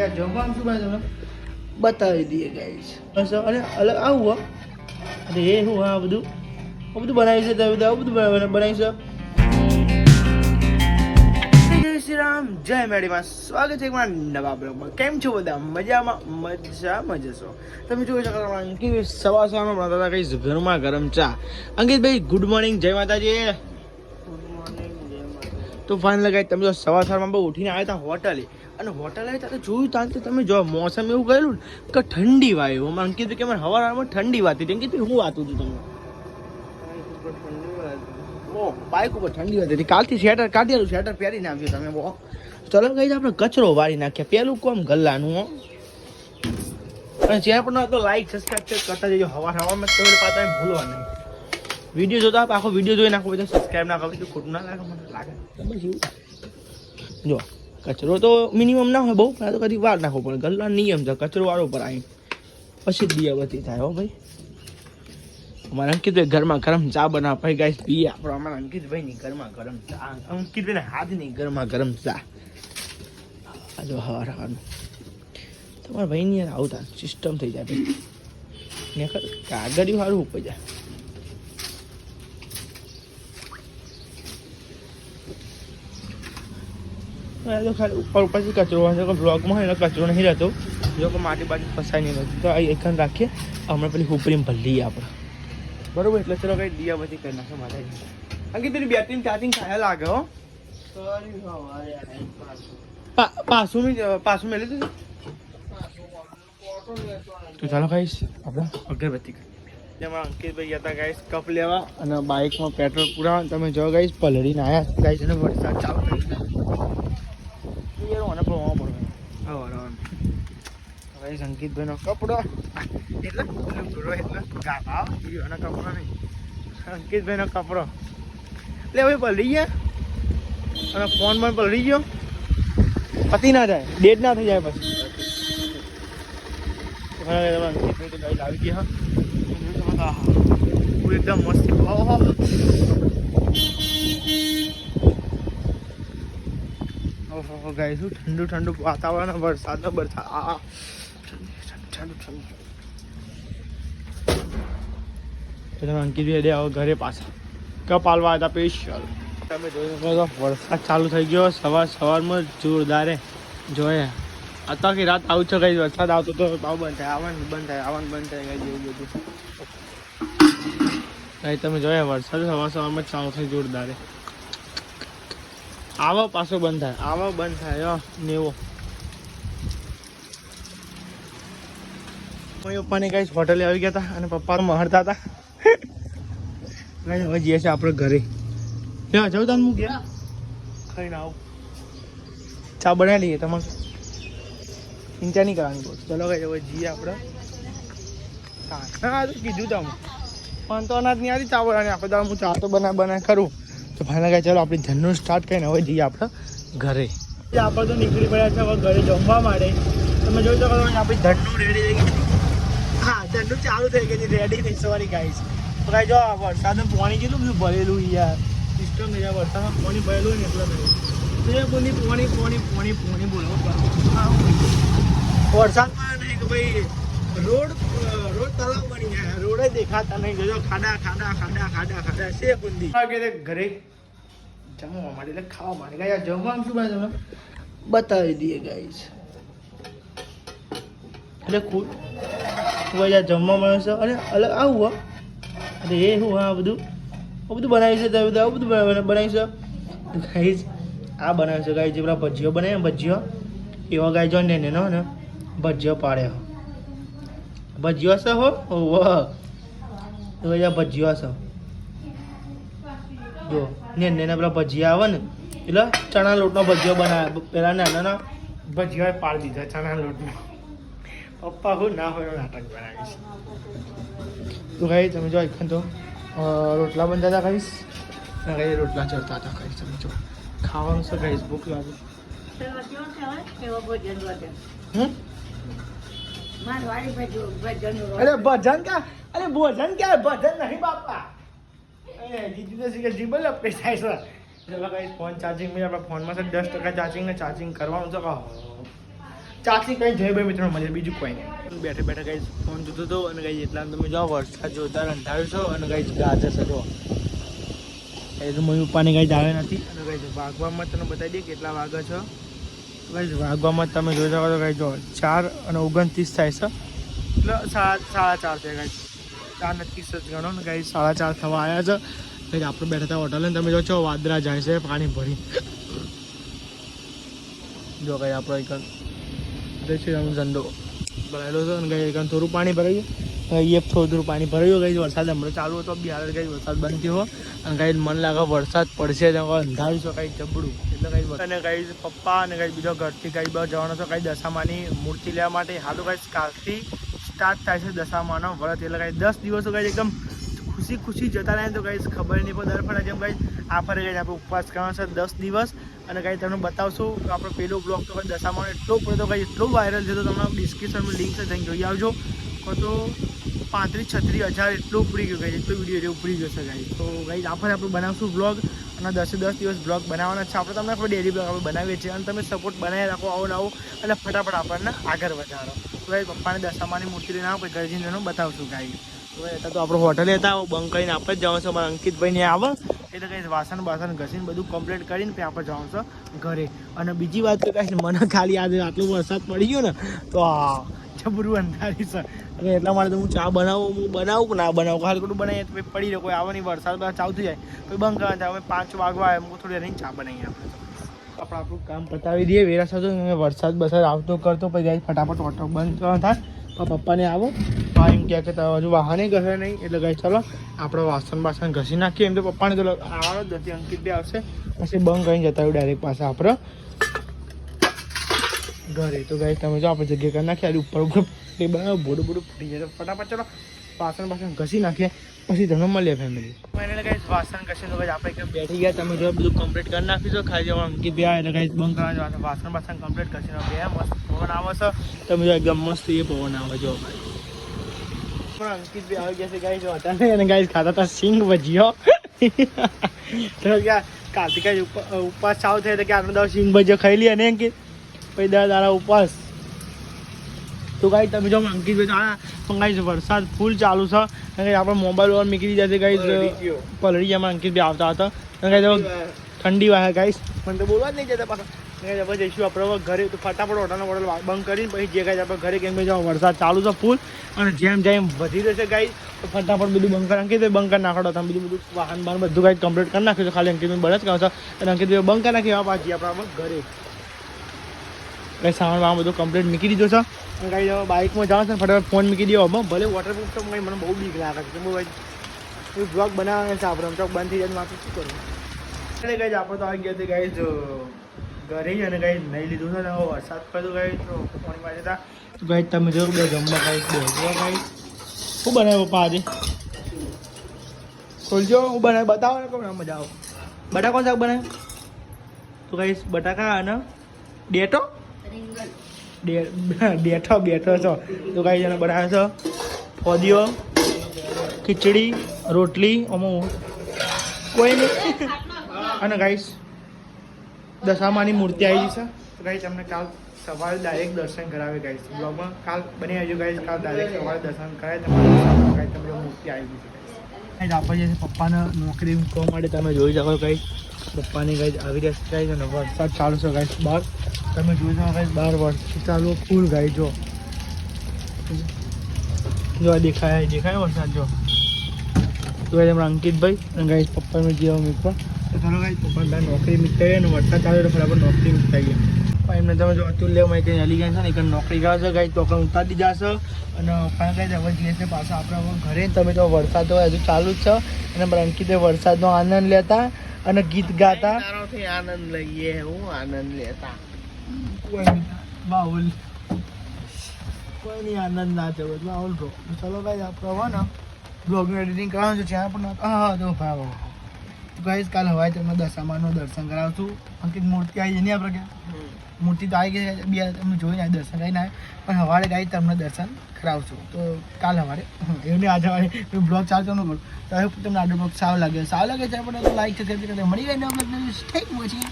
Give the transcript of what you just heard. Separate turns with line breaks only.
યાર જમવાનું શું બનાવે તમે બતાવી દઈએ ગાઈસ બસ અને અલગ આવું અરે એ હું આ બધું બનાવી છે તમે આવું બધું બનાવી છે. જય શ્રી રામ જય મેડીમાં સ્વાગત છે એકવાર નવા બ્લોગમાં. કેમ છો બધા? મજામાં મજાશો. તમે જોઈ શકો અંકિત સવાર સવારમાં બનાવતા હતા કઈ ગરમા ગરમ ચા. અંકિતભાઈ ગુડ મોર્નિંગ, જય માતાજી. તો ફાઇનલ ગાઈસ તમે જો સવારમાં બહુ ઉઠીને આવ્યા હતા હોટલે, અને હોટલે આવ્યા તો જોયું ત્યાં તો તમે જો મોસમ એવું ગયેલું કે ઠંડી વાય. અંકિતભાઈ કે મને હવારમાં ઠંડી વાતી હતી. અંકિતભાઈ શું વાતું હતું તમને? બાઇક ઉપર ઠંડી હતી. કાલથી સ્વેટર કાઢેલું, સ્વેટર પહેરીને આવ્યો તમે. ચલો કઈ આપણે કચરો વાળી નાખ્યા પેલું કોમ ગલ્લાનું. અને ચેનલ પર તો લાઈક સબસ્ક્રાઈબ કરતા જજો. હવામાં તમે પાછા ભૂલવા નહીં. વિડીયો જોતા આખો વિડીયો જોઈ નાખો, બધા સબસ્ક્રાઈબ ના કરો તો ખોટું ના લાગે. મને લાગે તમે જો કચરો તો મિનિમમ ના હોય બહુ, તો કદી વાર નાખવો પડે. ગલ્લા નિયમ છે કચરો વાળો પર આવી પછી જ દિયાબત્તી થાય. હો ભાઈ અમારા અંકિતભાઈ ઘરમાં ગરમ ચા બનાવ ભાઈ ગાઈસ પીએ આપણો. અમારા અંકિતભાઈની ઘરમાં ગરમ ચા, અંકિતભાઈને હાથની ગરમા ગરમ ચા. આ જો હવાનું તમારા ભાઈની યાર આવતા સિસ્ટમ થઈ જાય ભાઈ ને કાગળિયું સારું ઉપડી જાય. તો ખાલી ઉપર ઉપરથી કચરો હોય છે. બ્લોગમાં હોય એટલે કચરો નહીં રહેતો. જો કે માટી બાટી ફસાઈ નહીં રહેતું તો આ એકન રાખીએ. હમણાં પેલી ઉપરીમાં ભરી આપણે બરોબર. એટલે ચલો કઈ દિયાબત્તી કરી નાખો માતાજી. અંકિત પેલી બેટરી ચાર્જિંગ થાય લાગે. હો પાછું મેળવી દીધું. તો ચાલો ગાઈસ આપણે અગરબત્તી કરીએ. જેમાં અંકિતભાઈ હતા ગાઈસ કપ લેવા અને બાઇકમાં પેટ્રોલ પુરાવા. તમે જો ગાઈસ પલળીને આવ્યા ગાઈસ અને વરસાદ ચાલુ થઈ ગયો. અંકિતભાઈનો કપડો એટલે ગાભા એનો કપડો નહીં, અંકિતભાઈનો કપડો એટલે હવે પલળી ગયા અને ફોન પણ પલળી ગયો. પતી ના જાય, ડેટ ના થઈ જાય પછી. અંકિતભાઈ તો ગાઈ લાવી ગયા એકદમ મસ્ત. ગાય શું ઠંડુ ઠંડુ વાતાવરણ, વરસાદ ઠંડુ તમે અંકિતભાઈ આવો ઘરે પાછા કપાલવા હતા સ્પેશિયલ. તમે જોઈ શકો છો વરસાદ ચાલુ થઈ ગયો સવારમાં જોરદાર જોઈએ. અત્યારે કે રાત આવું છે કઈ વરસાદ આવતો તો ભાવ બંધ થાય, આવવાનું બંધ થાય, આવવાનું બંધ થાય કઈ જેવું બધું કઈ. તમે જોયા વરસાદ સવારમાં ચાલુ થઈ જોરદાર. આવો પાછો બંધ થાય, આવો બંધ થાય નેવો. પપ્પાને કઈ હોટલે આવી ગયા હતા અને પપ્પા મહરતા હતા. હવે જઈએ છીએ આપણે ઘરે. જવું તમે હું ગયા ખાઈને આવું. ચા બનાવી લઈએ, તમારે ચિંતા નહીં કરવાની બહુ. ચલો કઈ હવે જઈએ આપણે. હા કીધું તમે પણ તો અનાજ નહીં આવી ચા બનાવી. આપણે હું ચા તો બનાવી કરું. તો ફાઇનલ ગાય ચાલો આપણે જન્નું સ્ટાર્ટ કરીને હવે જઈએ આપણે ઘરે. આપણે તો નીકળી પડ્યા છે હવે ઘરે જમવા માટે. તમે જોઈ શકો આપણી ધનનું રેડી થઈ ગયું. હા ધનનું ચાલુ થઈ ગયું છે, રેડી થઈ. Sorry guys. તો કાંઈ જો વરસાદનું પાણી કેટલું બધું ભરેલું યાર. સિસ્ટમ થઈ જાય વરસાદમાં પાણી ભરેલું ને એટલે બધું પાણી બોલો. વરસાદમાં નહીં કે ભાઈ રોડ તળાવ બની જાય, રોડ દેખાતા નહીં. જોજો ખાડા છે બુંદી. ઘરે જમવા માટે એટલે ખાવા માટે ગાય જમવાનું શું બનાવે તમે બતાવી દઈએ ગાઈસ. એટલે ખુદ જમવા મળે છે અને અલગ આવું અરે એ હું આ બધું બનાવી છે. તમે આવું બધું બનાવી છે ગાઈસ. આ બનાવે છે ગાય જે પેલા ભજીયો બનાવે ભજીયો એવા ગાય જો ને ભજીયો પાડે. ભજીયો હશે હો ભજીયો હશે જો ને પેલા ભજીયા આવે ને એટલે ચણા લોટનો ભજીયો બનાવે. પેલા નાના ભજીયા પાડી દીધા ચણા લોટનો. પપ્પા હું ના હોય નાટક બનાવીશ. તો કઈ તમે જો એકન તો રોટલા બનતા હતા કહીશ ને કઈ રોટલા ચડતા હતા કહીશ. તમે જો ખાવાનું છે કહીશ, ભૂખ લાગે. અરે ભજન ક્યાં? અરે ભોજન ક્યાં? ભજન નહીં બાપા. જીબલ પૈસા છે. ચલો કઈ ફોન ચાર્જિંગ આપણે ફોનમાં છે 10% ચાર્જિંગ કરવાનું છે. ચાથી કઈ જય ભાઈ મિત્રો મજા બીજું કોઈ નહીં. બેઠે બેઠે કઈ ફોન જોતો હતો અને કઈ એટલા તમે જાઓ વરસાદ જોરદાર અંધાર્યો છો અને કઈ ગાજર સડો એ તો મમ્મી પપ્પાને કઈ આવે નથી અને કઈ વાગવામાં તમે બતાવી દઈએ કેટલા વાગે છે. કઈ વાગવામાં તમે જોઈ શકો તો કઈ જો 4:29 થાય છે એટલે 4:30 છે કઈ 4:30 જ ગણો ને કઈ 4:30 થવા આવ્યા છે. કઈ આપણે બેઠા હતા હોટલ ને તમે જો છો વાદળા જાય છે પાણી ભરી જો કઈ આપણો એક ઝંડો ભરાયેલો છે અને કઈ થોડું પાણી ભરાયું એ થોડું પાણી ભરાયું કઈ વરસાદ હમણાં ચાલુ હતો બી હાલ કઈ વરસાદ બંધ થયો અને કઈ મન લાગે વરસાદ પડશે અંધારું છે કઈ જબડું એટલે કઈ અને કઈ પપ્પા અને કઈ બીજો ઘરથી કઈ બહાર જવાનો છે કઈ દશામાની મૂર્તિ લેવા માટે હાલું કઈ કાલથી સ્ટાર્ટ થાય છે દશામાનો વ્રત એટલે કઈ 10 દિવસો કઈ એકદમ ખુશી જતા રહે તો કઈ ખબર નહીં પડે દર ફરે જેમ કઈ આ ફરે કઈ આપણે ઉપવાસ કરવાનો છે 10 દિવસ અને કઈ તમને બતાવશું કે આપણો પેલો બ્લોગ તો કઈ દશામાનો એટલો પડ્યો કઈ એટલો વાયરલ છે તો તમને ડિસ્ક્રિપ્શનમાં લિંક છે જઈને જોઈ આવજો તો 35-36 હજાર એટલું ઉપડી ગયું ગઈ એટલો વિડીયો ઉપડી જશે ગાઈ. તો ગાઈ આપણે બનાવશું બ્લોગ અને 10 દિવસ બ્લોગ બનાવવાના છે આપણે તમને ડેલી બ્લોગ આપણે બનાવીએ છીએ અને તમે સપોર્ટ બનાવી રાખો આવો અને ફટાફટ આપણને આગળ વધારો. તો ગાઈ પપ્પાને દશામાની મૂર્તિ લઈને આવો પછી ઘરે જઈને બતાવશું ગાઈ. તો તો આપણે હોટલે હતા બંધ કરીને આપણે જ જવાનું છે અમારા અંકિતભાઈ ને આવે એટલે કંઈ વાસણ ઘસીને બધું કમ્પ્લીટ કરીને પછી આપણે જવાનું છે ઘરે. અને બીજી વાત તો કાંઈ મને ખાલી આજે આટલો વરસાદ પડી ગયો ને તો જબરું અંધારી છે અને એટલા માટે તો હું ચા બનાવું કે ના બનાવું ખાલી ખોટું બનાવીએ તો પડી રહ્યો કોઈ આવવાની વરસાદ ચાલુ થઈ જાય પછી બંધ કરવા થાય હવે 5 વાગવા આવે હું થોડી રહીને ચા બનાવીએ આપણે આપણું કામ પતાવી દઈએ વેરા સાથે વરસાદ આવતો કરતો પછી ફટાફટ ઓટો બંધ કરવા થાય પપ્પાને આવો એમ કહે કે હજુ વાહને ઘસે નહીં એટલે ગઈ ચાલો આપણે વાસણ ઘસી નાખીએ એમ તો પપ્પાને તો આવવાનો જ નથી અંકિત બી આવશે પછી બંધ કરીને જતા રહ્યું ડાયરેક્ટ પાસે આપણે ઘરે. તો ગઈ તમે જો આપણે જગ્યા કરી નાખીએ ઉપર બનાવો બોડું ફૂટી જાય તો ફટાફટ ચાલો વાસણ ઘસી નાખીએ પછી તમે મળીએ ફેમિલી. એટલે કઈ વાસણ ઘસી તો આપણે એકદમ બેઠી ગયા તમે જો બધું કમ્પ્લીટ કરી નાખીશું ખાઈ જવા અંકિત બે એટલે કઈ બંધ કરવા જવાનું વાસણ કમ્પ્લીટ ઘસીને બે મસ્ત પવન આવે છે તમે જો એકદમ મસ્ત એ પવન આવે જો ભાઈ અંકિત બી આવી ગયા છે ગાઈ જો હતા ને અને ગાઈ ખાતા હતા સિંગ ભજીયો તો કાર્તિક ઉપવાસ ચાલુ થાય એટલે કે આટલો દાવ સિંગ ભજીયો ખાઈ લઈએ ને અંકિત પછી દાડા ઉપવાસ. તો ગાઈ તમે જો અંકિતભાઈ આ પણ ગાઈ વરસાદ ફૂલ ચાલુ છે અને આપણે મોબાઈલ ઓન મૂકી દીધા છે ગાઈ પલળી જાય અંકિતભાઈ આવતા હતા અને ગાઈ ઠંડી વાય ગાઈસ મને તો બોલવા જ નહીં જતા પાછા આપણે જઈશું આપણે ઘરે તો ફટાફટ હોટલનો હોટલ બંધ કરીને પછી જે ગાઈ આપણે ઘરે કેમ જાઓ વરસાદ ચાલુ છે ફૂલ અને જેમ વધી જશે ગાઈ તો ફટાફટ બધું બંધ કરી અંકિતભાઈ બંધ કરી નાખો તમે બધું વાહન બધું ગાઈ કમ્પ્લીટ કરી નાખ્યું છે ખાલી અંકિતભાઈ બળ જ કહો છો અને અંકિતભાઈ બંધ કરી નાખી પાછી આપણે ઘરે કઈ સામાન બધું કમ્પ્લીટ મૂકી દીધો છે અને કઈ બાઇકમાં જાઓ છે ફટાફટ ફોન મૂકી દો ભલે વોટરપ્રૂફ તો મને બહુ બીક લાગે છે બહુ બ્લોગ બનાવવાના છે આપણે ચોક બંધ થઈ જાય માથું શું કરવું એટલે કઈ આપણે તો આવી ગયા છે ગાઈ ઘરે અને કઈ નહીં લીધું છે ને વરસાદ પડ્યો ગઈ તો પાણી વાગે હતા તો કઈ તમે જો બે જમવા કઈ બેસવા કઈ શું બનાવ્યું પપ્પા આજે ખોલજો હું બનાવ્યું બતાવો ને કોણ મજા આવો બટાકા શાક બનાવ્યું તો કઈ બટાકા અને ડેટો બેઠો છો તો કઈ જણા બનાવે છે ફોદીઓ ખીચડી રોટલી અમુક કોઈ નહીં અને ગાઈસ દશામાની મૂર્તિ આવી છે તો ગાઈસ તમને કાલ સવારે ડાયરેક્ટ દર્શન કરાવે ગાઈસ બ્લોગમાં કાલ બની આવજો ગાઈસ કાલ ડાયરેક્ટ સવારે દર્શન કરાવે તમારે તમને મૂર્તિ આવી ગઈ છે ગાઈસ આપણે જે પપ્પાને નોકરી મૂકવા માટે તમે જોઈ શકો ગાઈસ પપ્પાની ગાઈસ આવી રહ્યા છે અને વરસાદ ચાલુ છે ગાઈસ બહાર તમે જોઈ શકો ગાઈસ બહાર વરસાદ ચાલુ ફૂલ ગાઈસ જો દેખાય વરસાદ જો તો ગાઈસ હમણાં અંકિતભાઈ અને ગાઈસ પપ્પાને જેવા મૂકવા તો ચાલો ગાઈસ પપ્પા નોકરી મૂકતા ગયા અને વરસાદ ચાલુ એટલે બરાબર નોકરી મૂકતા ગયા એમને તમે જો અતુલ્ય માહિતી અલી ગયા છે ને એક નોકરી ગયા છે ગાઈસ તો ઉતારી જશે અને પણ ગાઈસ હવે જઈએ છે પાછા આપણે હવે ઘરે તમે તો વરસાદ તો હજુ ચાલુ જ છે અને અંકિતે વરસાદનો આનંદ લેતા અને ગીત ગાતા આનંદ લઈએ હું આનંદ લેતા બાઉલ કોઈ નહીં આનંદ ના થયો બાઉલ બ્રો ચલો ગાઈસ આપણે હવે ને બ્લોગનું એડિટિંગ કરવાનું છે ત્યાં પણ હા તો ભાઈ ગાઈસ કાલ હવાય તમને દશામાનું દર્શન કરાવશું અંકિત મૂર્તિ આવી જઈને આપણે ક્યાં મૂર્તિ તો આવી ગઈ બે તમે જોઈને દર્શન કરીને આવે પણ હવારે ગાઈ તમને દર્શન કરાવશું તો કાલ હવારે એમને આજે હવારે બ્લોગ ચાલતો ન કરું તો હવે તમને આડો બ્લોગ સાવ લાગે છે પણ તો લાઈક છે મળી ગઈ ને બ્લોગ પછી